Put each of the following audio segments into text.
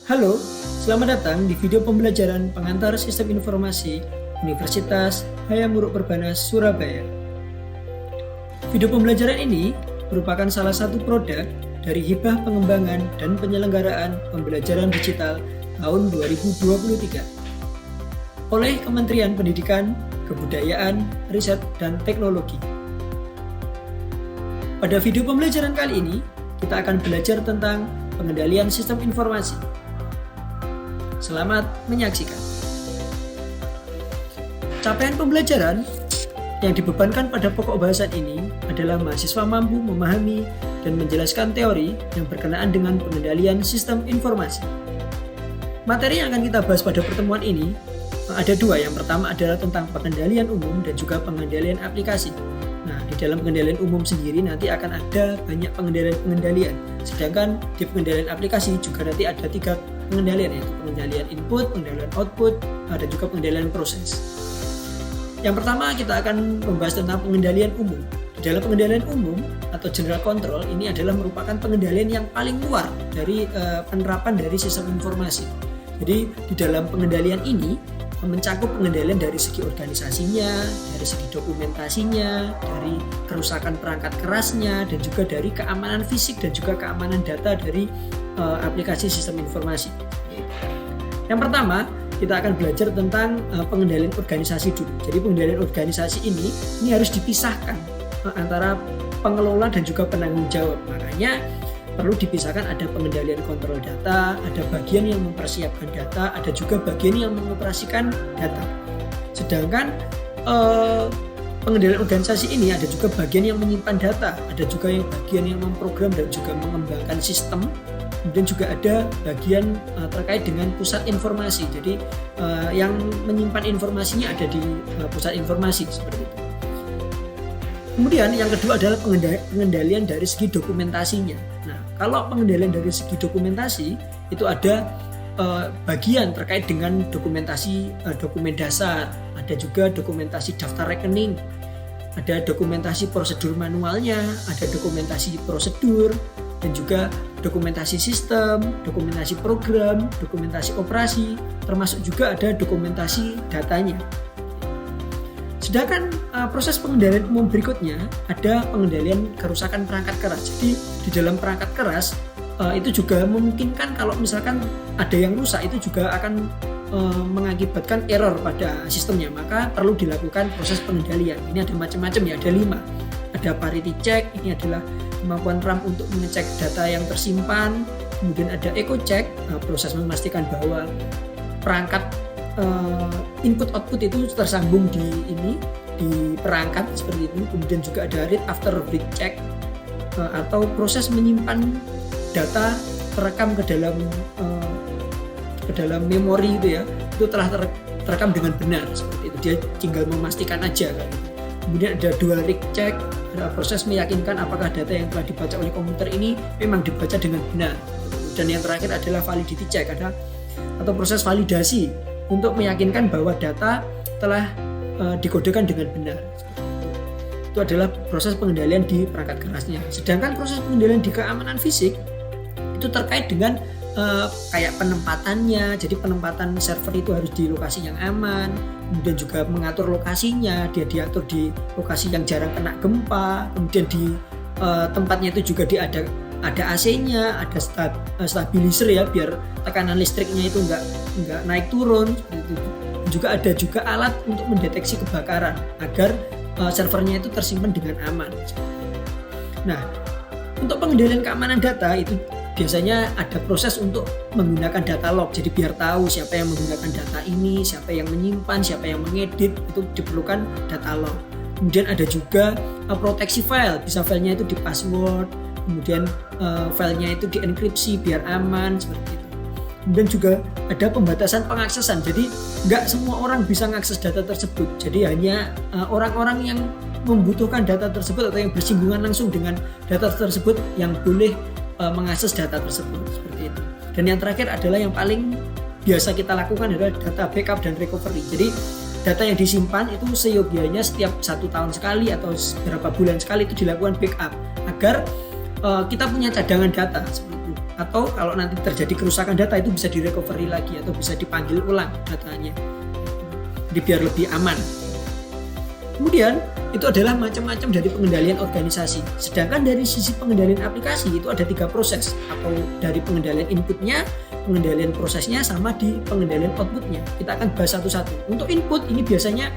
Halo, selamat datang di video pembelajaran pengantar Sistem Informasi Universitas Hayam Wuruk Perbanas, Surabaya. Video pembelajaran ini merupakan salah satu produk dari Hibah Pengembangan dan Penyelenggaraan Pembelajaran Digital tahun 2023 oleh Kementerian Pendidikan, Kebudayaan, Riset, dan Teknologi. Pada video pembelajaran kali ini, kita akan belajar tentang pengendalian sistem informasi. Selamat menyaksikan. Capaian pembelajaran yang dibebankan pada pokok bahasan ini adalah mahasiswa mampu memahami dan menjelaskan teori yang berkenaan dengan pengendalian sistem informasi. Materi yang akan kita bahas pada pertemuan ini ada dua. Yang pertama adalah tentang pengendalian umum dan juga pengendalian aplikasi. Nah, di dalam pengendalian umum sendiri nanti akan ada banyak pengendalian. Sedangkan di pengendalian aplikasi juga nanti ada 3 pengendalian, yaitu pengendalian input, pengendalian output, dan juga pengendalian proses. Yang pertama kita akan membahas tentang pengendalian umum. Di dalam pengendalian umum atau general control ini adalah merupakan pengendalian yang paling luar dari penerapan dari sistem informasi. Jadi di dalam pengendalian ini mencakup pengendalian dari segi organisasinya, dari segi dokumentasinya, dari kerusakan perangkat kerasnya, dan juga dari keamanan fisik dan juga keamanan data dari aplikasi sistem informasi. Yang pertama, kita akan belajar tentang pengendalian organisasi dulu. Jadi pengendalian organisasi ini harus dipisahkan antara pengelola dan juga penanggung jawab. Makanya perlu dipisahkan, ada pengendalian kontrol data, ada bagian yang mempersiapkan data, ada juga bagian yang mengoperasikan data. Sedangkan pengendalian organisasi ini ada juga bagian yang menyimpan data, ada juga yang bagian yang memprogram dan juga mengembangkan sistem. Kemudian juga ada bagian terkait dengan pusat informasi. Jadi yang menyimpan informasinya ada di pusat informasi seperti itu. Kemudian yang kedua adalah pengendalian dari segi dokumentasinya. Nah, kalau pengendalian dari segi dokumentasi itu ada bagian terkait dengan dokumentasi dokumen dasar, ada juga dokumentasi daftar rekening, ada dokumentasi prosedur manualnya, ada dokumentasi prosedur, dan juga dokumentasi sistem, dokumentasi program, dokumentasi operasi, termasuk juga ada dokumentasi datanya. Sedangkan proses pengendalian umum berikutnya ada pengendalian kerusakan perangkat keras. Jadi di dalam perangkat keras itu juga memungkinkan kalau misalkan ada yang rusak itu juga akan mengakibatkan error pada sistemnya, maka perlu dilakukan proses pengendalian. Ini ada macam-macam ya, ada 5. Ada parity check, ini adalah kemampuan RAM untuk mengecek data yang tersimpan. Kemudian ada echo check, proses memastikan bahwa perangkat input output itu tersambung di perangkat seperti itu. Kemudian juga ada read after read check, atau proses menyimpan data terekam ke dalam memori itu ya, itu telah terekam dengan benar seperti itu. Dia tinggal memastikan aja kan. Kemudian ada dual read check, ada proses meyakinkan apakah data yang telah dibaca oleh komputer ini memang dibaca dengan benar. Dan yang terakhir adalah validity check, atau proses validasi untuk meyakinkan bahwa data telah dikodekan dengan benar. Itu adalah proses pengendalian di perangkat kerasnya. Sedangkan proses pengendalian di keamanan fisik itu terkait dengan kayak penempatannya. Jadi penempatan server itu harus di lokasi yang aman, kemudian juga mengatur lokasinya, dia diatur di lokasi yang jarang kena gempa, kemudian di tempatnya itu juga ada AC-nya, ada stabilizer ya, biar tekanan listriknya itu enggak naik turun seperti itu. Juga ada juga alat untuk mendeteksi kebakaran agar servernya itu tersimpan dengan aman. Nah, untuk pengendalian keamanan data itu biasanya ada proses untuk menggunakan data log. Jadi biar tahu siapa yang menggunakan data ini, siapa yang menyimpan, siapa yang mengedit, itu diperlukan data log. Kemudian ada juga proteksi file, bisa filenya itu di password, kemudian filenya itu dienkripsi biar aman seperti itu. Kemudian juga ada pembatasan pengaksesan. Jadi nggak semua orang bisa mengakses data tersebut. Jadi hanya orang-orang yang membutuhkan data tersebut atau yang bersinggungan langsung dengan data tersebut yang boleh mengakses data tersebut seperti itu. Dan yang terakhir adalah yang paling biasa kita lakukan adalah data backup dan recovery. Jadi data yang disimpan itu seyogianya setiap 1 tahun sekali atau beberapa bulan sekali itu dilakukan backup agar kita punya cadangan data seperti itu. atau kalau nanti terjadi kerusakan data itu bisa direcovery lagi atau bisa dipanggil ulang datanya. Jadi biar lebih aman. Kemudian itu adalah macam-macam dari pengendalian organisasi. Sedangkan dari sisi pengendalian aplikasi itu ada 3 proses, atau dari pengendalian inputnya, pengendalian prosesnya, sama di pengendalian outputnya. Kita akan bahas satu-satu. Untuk input ini biasanya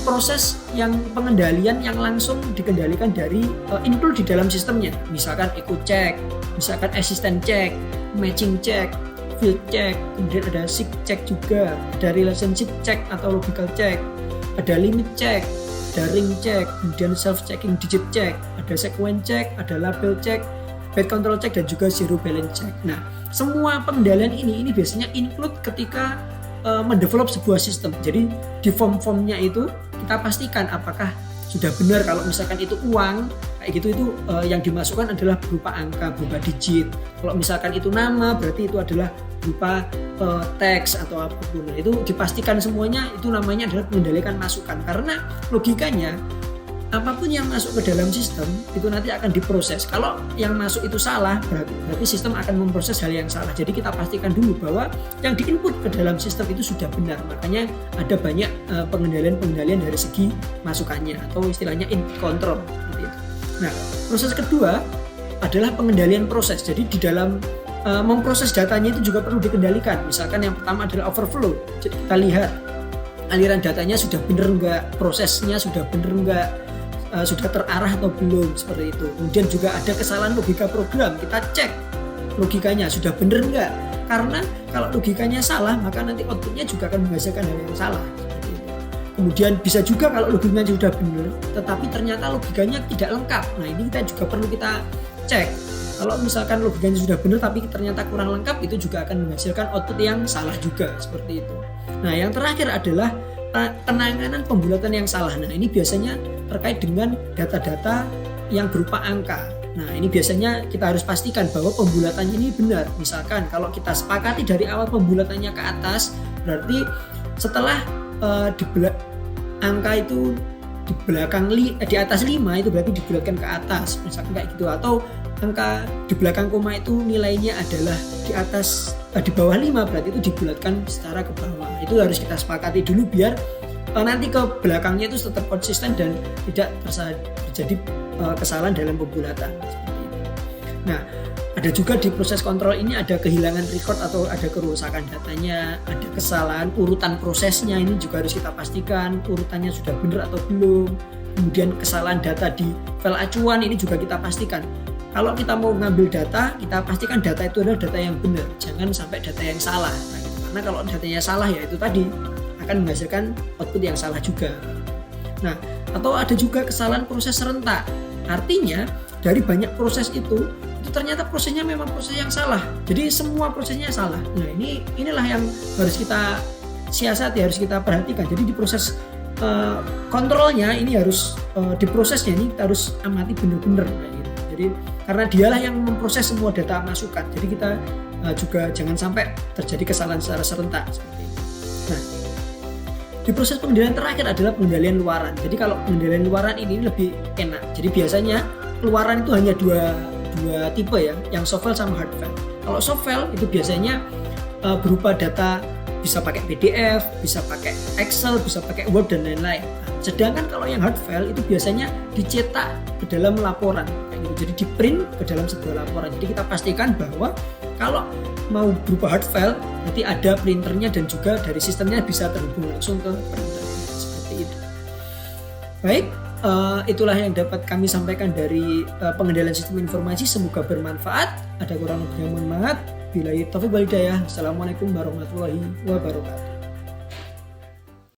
proses yang pengendalian yang langsung dikendalikan dari include di dalam sistemnya. Misalkan echo check, misalkan assistant check, matching check, field check, kemudian ada sig check juga, ada relationship check atau logical check, ada limit check, ada ring check, kemudian self-checking digit check, ada sequence check, ada label check, bad control check, dan juga zero balance check. Nah, semua pengendalian ini biasanya include ketika mendevelop sebuah sistem. Jadi di form-formnya itu kita pastikan apakah sudah benar. Kalau misalkan itu uang kayak gitu, itu yang dimasukkan adalah berupa angka, berupa digit. Kalau misalkan itu nama, berarti itu adalah berupa teks atau apapun. Nah, itu dipastikan semuanya itu namanya adalah mengendalikan masukan. Karena logikanya apapun yang masuk ke dalam sistem itu nanti akan diproses. Kalau yang masuk itu salah, berarti sistem akan memproses hal yang salah. Jadi kita pastikan dulu bahwa yang diinput ke dalam sistem itu sudah benar. Makanya ada banyak pengendalian dari segi masukannya atau istilahnya input control. Nah, proses kedua adalah pengendalian proses. Jadi di dalam memproses datanya itu juga perlu dikendalikan. Misalkan yang pertama adalah overflow. Jadi kita lihat aliran datanya sudah benar enggak, prosesnya sudah benar enggak, sudah terarah atau belum, seperti itu. Kemudian juga ada kesalahan logika program, kita cek logikanya sudah benar enggak, karena kalau logikanya salah maka nanti outputnya juga akan menghasilkan hal yang salah, seperti itu. Kemudian bisa juga kalau logikanya sudah benar tetapi ternyata logikanya tidak lengkap. Nah, ini kita juga perlu kita cek. Kalau misalkan logikanya sudah benar tapi ternyata kurang lengkap, itu juga akan menghasilkan output yang salah juga, seperti itu. Nah, yang terakhir adalah penanganan pembulatan yang salah. Nah, ini biasanya terkait dengan data-data yang berupa angka. Nah, ini biasanya kita harus pastikan bahwa pembulatannya ini benar. Misalkan kalau kita sepakati dari awal pembulatannya ke atas, berarti setelah angka itu di atas 5 itu berarti dibulatkan ke atas, misalkan kayak gitu. Atau angka di belakang koma itu nilainya adalah di bawah 5, berarti itu dibulatkan secara ke bawah. Itu harus kita sepakati dulu biar nanti ke belakangnya itu tetap konsisten dan tidak terjadi kesalahan dalam pembulatan, seperti itu. Nah, ada juga di proses kontrol ini ada kehilangan record atau ada kerusakan datanya, ada kesalahan urutan prosesnya, ini juga harus kita pastikan urutannya sudah benar atau belum. Kemudian kesalahan data di file acuan ini juga kita pastikan. Kalau kita mau ngambil data, kita pastikan data itu adalah data yang benar, jangan sampai data yang salah. Nah, karena kalau datanya salah ya itu tadi akan menghasilkan output yang salah juga. Nah, atau ada juga kesalahan proses serentak. Artinya dari banyak proses itu ternyata prosesnya memang proses yang salah. Jadi semua prosesnya salah. Nah, inilah yang harus kita siasati, harus kita perhatikan. Jadi di proses kontrolnya ini harus diprosesnya ini kita harus amati benar-benar kayak gitu. Jadi karena dialah yang memproses semua data masukan. Jadi kita juga jangan sampai terjadi kesalahan secara serentak seperti itu. Nah, di proses pengendalian terakhir adalah pengendalian luaran. Jadi kalau pengendalian luaran ini lebih enak. Jadi biasanya luaran itu hanya dua tipe ya, yang soft file sama hard file. Kalau soft file itu biasanya berupa data bisa pakai PDF, bisa pakai Excel, bisa pakai Word dan lain-lain. Sedangkan kalau yang hard file itu biasanya dicetak ke dalam laporan, kayak gitu. Jadi di print ke dalam sebuah laporan. Jadi kita pastikan bahwa kalau mau berupa hard file, berarti ada printernya dan juga dari sistemnya bisa terhubung langsung ke printer. Seperti itu. Baik, itulah yang dapat kami sampaikan dari pengendalian sistem informasi. Semoga bermanfaat. Ada kurang lebihnya mohon maaf. Billahi taufiq wal hidayah. Assalamualaikum warahmatullahi wabarakatuh.